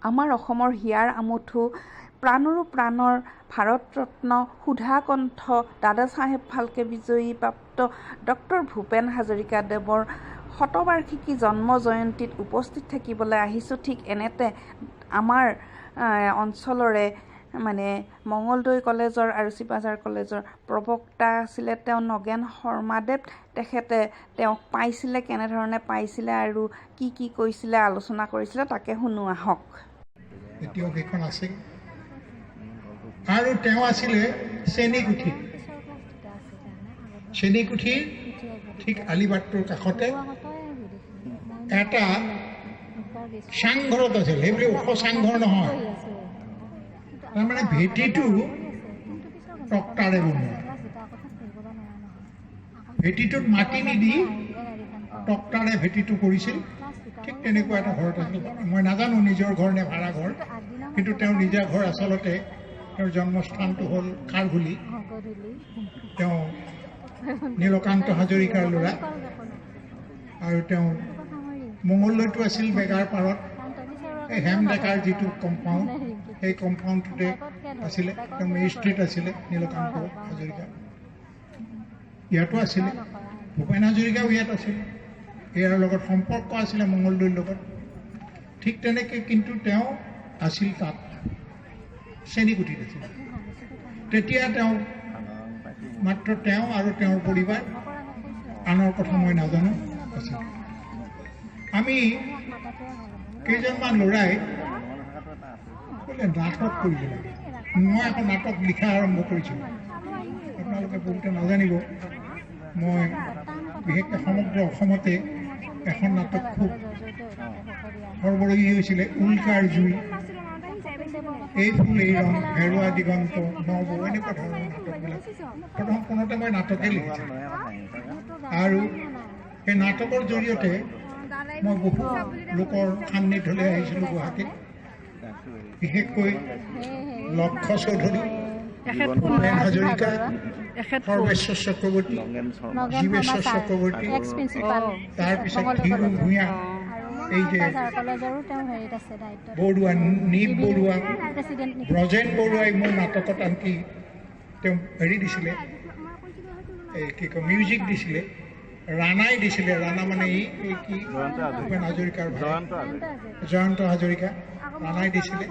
আমাৰ অসমৰ হিয়াৰ আমঠু প্ৰাণৰো প্ৰাণৰ ভাৰতৰত্ন সুধাকণ্ঠ দাদাচাহেব ফাল্কে বিজয়ী প্ৰাপ্ত ডক্টৰ ভূপেন হাজৰিকাদেৱৰ শতবাৰ্ষিকী জন্ম জয়ন্তীত উপস্থিত থাকিবলৈ আহিছোঁ। ঠিক এনেতে আমাৰ অঞ্চলৰে মঙলদৈ কলেজৰ আৰু চিপাঝাৰ কলেজৰ প্ৰবক্তা আছিলে তেওঁ নগেন শৰ্মাদেৱ। তেখেতে তেওঁক পাইছিলে, কেনেধৰণে পাইছিলে আৰু কি কি কৈছিলে, আলোচনা কৰিছিলে, তাকে শুনো আহক। এতিয়াও সেইখন আছে আৰু তেওঁ আছিলে চেনীকুঠি ঠিক আলিবাটটোৰ কাষতে এটা চাংঘৰত আছিল। সেইবুলি ওখ চাংঘৰ নহয়, তাৰমানে ভেটিটো টক্টাৰে বনোৱা, ভেটিটোত মাটি নিদি টক্টাৰে ভেটিটো কৰিছিল। ঠিক তেনেকুৱা এটা ঘৰত আছিল। মই নাজানো নিজৰ ঘৰ নে ভাড়া ঘৰ, কিন্তু তেওঁৰ নিজা ঘৰ আচলতে তেওঁৰ জন্মস্থানটো হ'ল খাৰঘুলি। তেওঁ নীলকান্ত হাজৰিকাৰ ল'ৰা আৰু তেওঁ মঙলদৈটো আছিল বেগাৰ পাৰত। এই হেম ডেকাৰ যিটো কম্পাউণ্ড, সেই কম্পাউণ্ডটোতে আছিলে। তেওঁ মেজিষ্ট্ৰেট আছিলে নীলকান্ত হাজৰিকা। ইয়াতো আছিলে, ভূপেন হাজৰিকাও ইয়াত আছিলে। ইয়াৰ লগত সম্পৰ্ক আছিলে মঙলদৈৰ লগত। ঠিক তেনেকৈ কিন্তু তেওঁ আছিল তাত চেনীকুঠিত আছিল। তেতিয়া তেওঁ মাত্ৰ তেওঁ আৰু তেওঁৰ পৰিবাৰ, আনৰ কথা মই নাজানো আছিল। আমি কেইজনমান ল'ৰাই বোলে নাটক কৰিব লাগে। মই এখন নাটক লিখা আৰম্ভ কৰিছিলোঁ। আপোনালোকে বহুতে নাজানিব, মই বিশেষকৈ সমগ্ৰ অসমতে এখন নাটক খুব সৰবৰাহী হৈছিলে, উল্কাৰ জুই, এই ফুল এই ৰং, হেৰুৱা দিগন্ত, নবৌ, এনেকুৱা ধৰণৰ নাটকবিলাক। প্ৰথমতে মই নাটকে লিখিছিলোঁ আৰু সেই নাটকৰ জৰিয়তে মই বহু লোকৰ সান্নিধ্যলৈ আহিছিলোঁ গুৱাহাটীত। বিশেষকৈ লক্ষ্য চৌধুৰী, ভূপেন হাজৰিকা, সৰ্বেশ্বৰ চক্ৰৱৰ্তী, জীৱেশ্বৰ চক্ৰৱৰ্তী, তাৰপিছত ধীৰু ভূঞা, এই যে বৰুৱা, নীপ বৰুৱা, ব্ৰজেন বৰুৱাই মোৰ নাটকত আনকি তেওঁ দিছিলে, এই কি কয় মিউজিক দিছিলে। ৰাণাই দিছিলে, ৰাণা মানে এই কি ভূপেন হাজৰিকাৰ জয়ন্ত হাজৰিকা, ৰাণাই দিছিলে।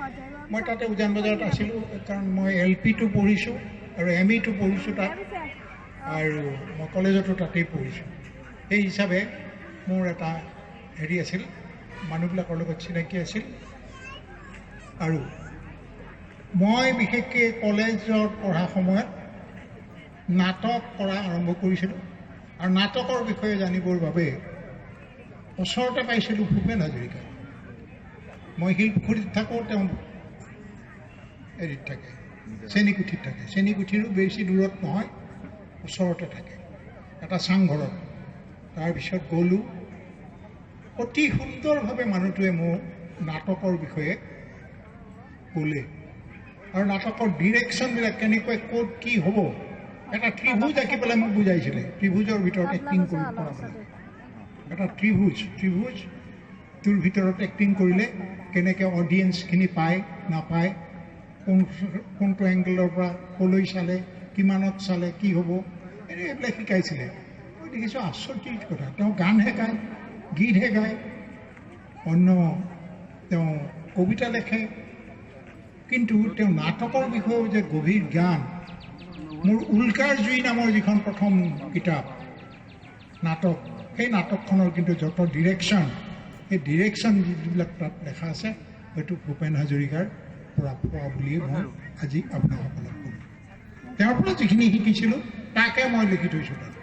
মই তাতে উজান বজাৰত আছিলোঁ, কাৰণ মই LP-টো পঢ়িছোঁ আৰু ME-টো পঢ়িছোঁ তাত, আৰু মই কলেজতো তাতেই পঢ়িছোঁ। সেই হিচাপে মোৰ এটা আছিল, মানুহবিলাকৰ লগত চিনাকি আছিল। আৰু মই বিশেষকৈ কলেজত পঢ়া সময়ত নাটক কৰা আৰম্ভ কৰিছিলোঁ। আৰু নাটকৰ বিষয়ে জানিবৰ বাবে ওচৰতে পাইছিলোঁ ভূপেন হাজৰিকা। মই শিলপুখুৰীত থাকোঁ, তেওঁ থাকে চেনীকুঠিত থাকে। চেনীকুঠিৰো বেছি দূৰত নহয়, ওচৰতে থাকে এটা চাংঘৰত। তাৰপিছত গ'লোঁ, অতি সুন্দৰভাৱে মানুহটোৱে মোক নাটকৰ বিষয়ে ক'লে আৰু নাটকৰ ডিৰেকশ্যনবিলাক কেনেকৈ ক'ত কি হ'ব, এটা ত্ৰিভুজ আঁকি পেলাই মোক বুজাইছিলে। ত্ৰিভুজৰ ভিতৰত এক্টিং কৰিব পৰা মানে এটা ত্ৰিভুজটোৰ ভিতৰত এক্টিং কৰিলে কেনেকৈ অডিয়েঞ্চখিনি পায় নাপায়, কোনটো এংগেলৰ পৰা ক'লৈ চালে, কিমানত চালে কি হ'ব, এইবিলাক শিকাইছিলে। মই দেখিছোঁ আচৰিত কথা, তেওঁ গানহে গায়, গীতহে গায়, অন্য তেওঁ কবিতা লেখে, কিন্তু তেওঁ নাটকৰ বিষয়েও যে গভীৰ জ্ঞান। মোৰ উল্কাৰ জুই নামৰ যিখন প্ৰথম কিতাপ নাটক, সেই নাটকখনৰ কিন্তু যত ডিৰেকশ্যন, সেই ডিৰেকশ্যন যিবিলাক তাত লেখা আছে, হয়তো ভূপেন হাজৰিকাৰ পৰা পোৱা বুলিয়ে মই আজি আপোনালোকক ক'লোঁ। তেওঁৰ পৰা যিখিনি শিকিছিলোঁ তাকে মই লিখি থৈছোঁ তাত।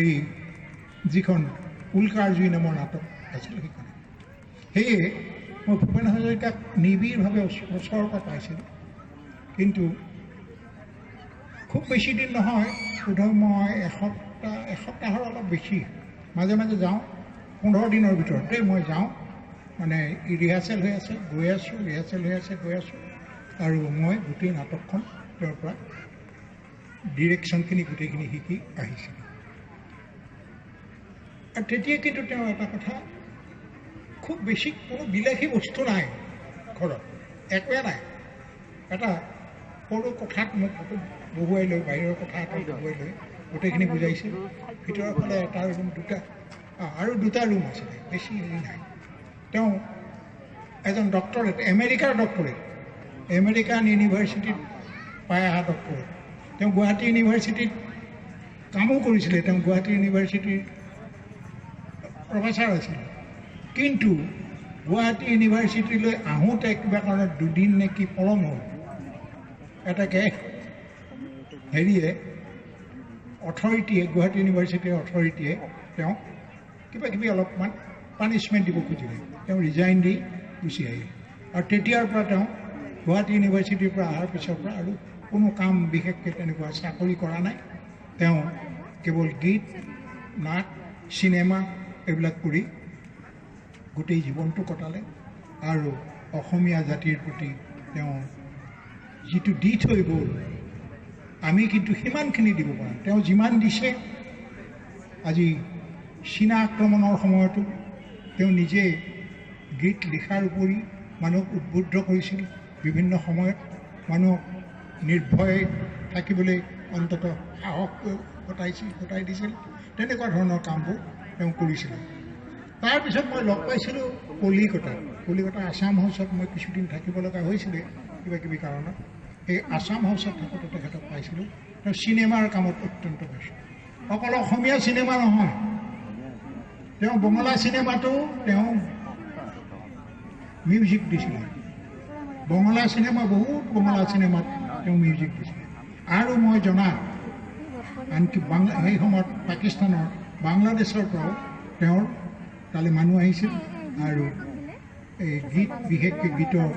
এই যিখন উল্কাৰ জুই নামৰ নাটক আছিল সেইখন। সেয়ে মই ভূপেন হাজৰিকাক নিবিড়ভাৱে ওচৰৰ পৰা পাইছিলোঁ। কিন্তু খুব বেছি দিন নহয়, বোধহয় মই এসপ্তাহৰ অলপ বেছি, মাজে মাজে যাওঁ, 15 দিনৰ ভিতৰতে মই যাওঁ। মানে ৰিহাৰ্চেল হৈ আছে, গৈ আছোঁ, ৰিহাৰ্চেল হৈ আছে, গৈ আছোঁ, আৰু মই গোটেই নাটকখন তেওঁৰ পৰা ডিৰেকশ্যনখিনি গোটেইখিনি শিকি আহিছিলোঁ। আৰু তেতিয়া কিন্তু তেওঁ এটা কথা, খুব বেছি কোনো বিলাসী বস্তু নাই, ঘৰত একোৱে নাই। এটা সৰু কোঠাত মোক বহুৱাই লৈ বাহিৰৰ কোঠা এটা বহুৱাই লৈ গোটেইখিনি বুজাইছিল। ভিতৰৰ ফালে এটা ৰুম আৰু দুটা ৰুম আছিলে, বেছি নাই। তেওঁ এজন ডক্টৰেট, আমেৰিকাৰ ডক্টৰেট, আমেৰিকান ইউনিভাৰ্চিটিত পাই অহা ডক্টৰেট। তেওঁ গুৱাহাটী ইউনিভাৰ্চিটিত কামো কৰিছিলে, তেওঁ গুৱাহাটী ইউনিভাৰ্চিটিৰ প্ৰফেচাৰ আছিলে। কিন্তু গুৱাহাটী ইউনিভাৰ্চিটিলৈ আহোঁতে কিবা কাৰণত 2 দিন নে কি পলম হ'ল। এটাকে হেৰিয়ে অথৰিটিয়ে, গুৱাহাটী ইউনিভাৰ্চিটিৰ অথৰিটিয়ে তেওঁক কিবা কিবি অলপমান পানিছমেণ্ট দিব খুজিলে। তেওঁ ৰিজাইন দি গুচি আহিল। আৰু তেতিয়াৰ পৰা তেওঁ গুৱাহাটী ইউনিভাৰ্চিটিৰ পৰা অহাৰ পিছৰ পৰা আৰু কোনো কাম বিশেষকৈ তেনেকুৱা চাকৰি কৰা নাই। তেওঁ কেৱল গীত, নাট, চিনেমা এইবিলাক কৰি গোটেই জীৱনটো কটালে। আৰু অসমীয়া জাতিৰ প্ৰতি তেওঁ যিটো দি থৈ গ'ল, আমি কিন্তু সিমানখিনি দিব পৰা নাই। তেওঁ যিমান দিছে, আজি চীনা আক্ৰমণৰ সময়তো তেওঁ নিজে গীত লিখাৰ উপৰি মানুহক উদ্বুদ্ধ কৰিছিল। বিভিন্ন সময়ত মানুহক নিৰ্ভয় থাকিবলৈ অন্ততঃ সাহস গতাই দিছিল। তেনেকুৱা ধৰণৰ কামবোৰ তেওঁ কৰিছিলে। তাৰপিছত মই লগ পাইছিলোঁ কলিকতা আছাম হাউচত মই কিছুদিন থাকিব লগা হৈছিলে কিবা কিবি কাৰণত। সেই আছাম হাউচত থাকোঁতে তেখেতক পাইছিলোঁ। তেওঁ চিনেমাৰ কামত অত্যন্ত ব্যস্ত। অকল অসমীয়া চিনেমা নহয়, তেওঁ বঙলা চিনেমাতো তেওঁ মিউজিক দিছিলে। বঙলা চিনেমা, বহুত বঙলা চিনেমাত তেওঁ মিউজিক দিছিলে। আৰু মই জনাত আনকি সেই সময়ত পাকিস্তানৰ, বাংলাদেশৰ পৰাও তেওঁৰ তালৈ মানুহ আহিছিল আৰু এই গীত, বিশেষকৈ গীতৰ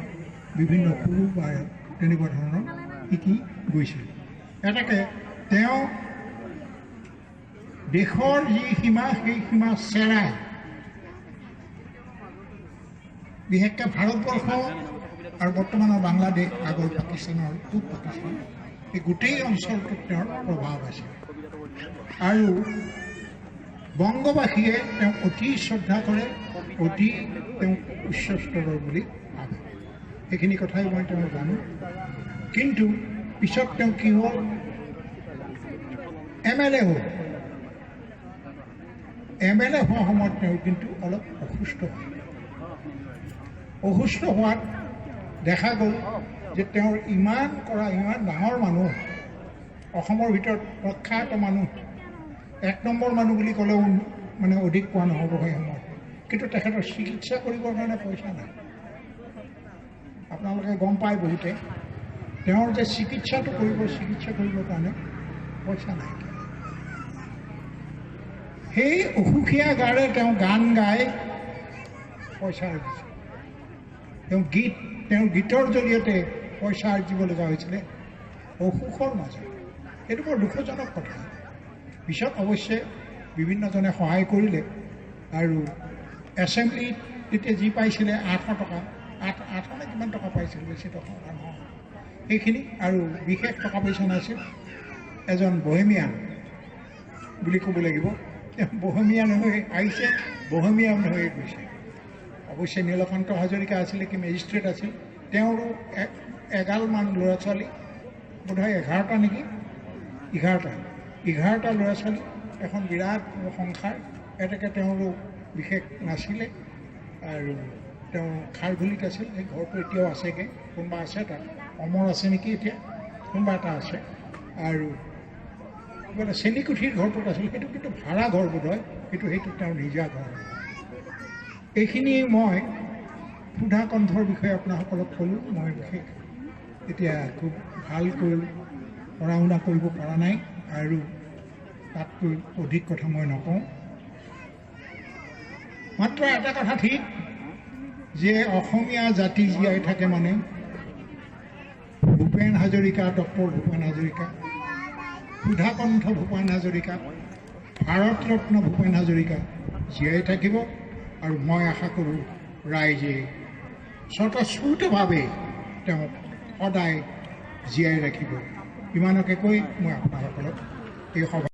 বিভিন্ন সুৰ বা তেনেকুৱা ধৰণৰ শিকি গৈছিল। এটাকে তেওঁ দেশৰ যি সীমা, সেই সীমা চেৰাই বিশেষকৈ ভাৰতবৰ্ষ আৰু বৰ্তমানৰ বাংলাদেশ, আগৰ পাকিস্তানৰ পূব পাকিস্তান, এই গোটেই অঞ্চলটোত তেওঁৰ প্ৰভাৱ আছে। আৰু বংগবাসীয়ে তেওঁক অতি শ্ৰদ্ধা কৰে, অতি তেওঁক উচ্চ স্তৰৰ বুলি ভাবে। সেইখিনি কথাই মই তেওঁ জানো। কিন্তু পিছত তেওঁ কি হ'ল, MLA হ'ল। MLA হোৱা সময়ত তেওঁ কিন্তু অলপ অসুস্থ হ'ল। অসুস্থ হোৱাত দেখা গ'ল যে তেওঁৰ ইমান ডাঙৰ মানুহ, অসমৰ ভিতৰত প্ৰখ্যাত মানুহ, 1 নম্বৰ মানুহ বুলি ক'লেও মানে অধিক কোৱা নহ'ব সেই সময়ত। কিন্তু তেখেতৰ চিকিৎসা কৰিবৰ কাৰণে পইচা নাই। আপোনালোকে গম পায় বহুতে, তেওঁৰ যে চিকিৎসা কৰিবৰ কাৰণে পইচা নাই। সেই অসুখীয়া গাৰে তেওঁ গান গাই পইচা আৰ্জিছে। তেওঁৰ গীতৰ জৰিয়তে পইচা আৰ্জিব লগা হৈছিলে অসুখৰ মাজত। এইটো বৰ দুখজনক কথা। পিছত অৱশ্যে বিভিন্নজনে সহায় কৰিলে আৰু এছেম্বলিত তেতিয়া যি পাইছিলে 800 টকা, 8 নে কিমান টকা পাইছিল, বেছি টকা নহয় সেইখিনি। আৰু বিশেষ টকা পইচা নাছিল। এজন বহেমিয়ান বুলি ক'ব লাগিব, বহেমিয়ান হৈ আহিছে, বহেমিয়ান হৈ গৈছে। অৱশ্যে নীলকান্ত হাজৰিকা আছিলে কি মেজিষ্ট্ৰেট আছিল। তেওঁৰো এগালমান ল'ৰা ছোৱালী, বোধহয় 11টা নেকি, 11টা ল'ৰা ছোৱালী, এখন বিৰাট সংসাৰ। এতেকে তেওঁৰো বিশেষ নাছিলে আৰু তেওঁ খাৰঘুলিত আছিল। সেই ঘৰটো এতিয়াও আছেগৈ, কোনোবা আছে তাত, অমৰ আছে নেকি এতিয়া, কোনোবা এটা আছে। আৰু কিবা এটা চেনিকুঠিৰ ঘৰটোত আছিল, সেইটো কিন্তু ভাড়া ঘৰ বোধহয়, সেইটো তেওঁৰ নিজা ঘৰ। এইখিনি মই সুধা কণ্ঠৰ বিষয়ে আপোনাসকলক ক'লোঁ। মই বিশেষ এতিয়া খুব ভালকৈ পঢ়া শুনা কৰিব পৰা নাই আৰু তাতকৈ অধিক কথা মই নকওঁ। মাত্ৰ এটা কথা ঠিক যে অসমীয়া জাতি জীয়াই থাকে মানে ভূপেন হাজৰিকা, ডক্টৰ ভূপেন হাজৰিকা, সুধাকণ্ঠ ভূপেন হাজৰিকা, ভাৰতৰত্ন ভূপেন হাজৰিকা জীয়াই থাকিব। আৰু মই আশা কৰোঁ ৰাইজে স্বতঃস্ফূৰ্তভাৱে তেওঁক সদায় জীয়াই ৰাখিব। ইমানকে কৈ মই আপোনালোকক এই সভা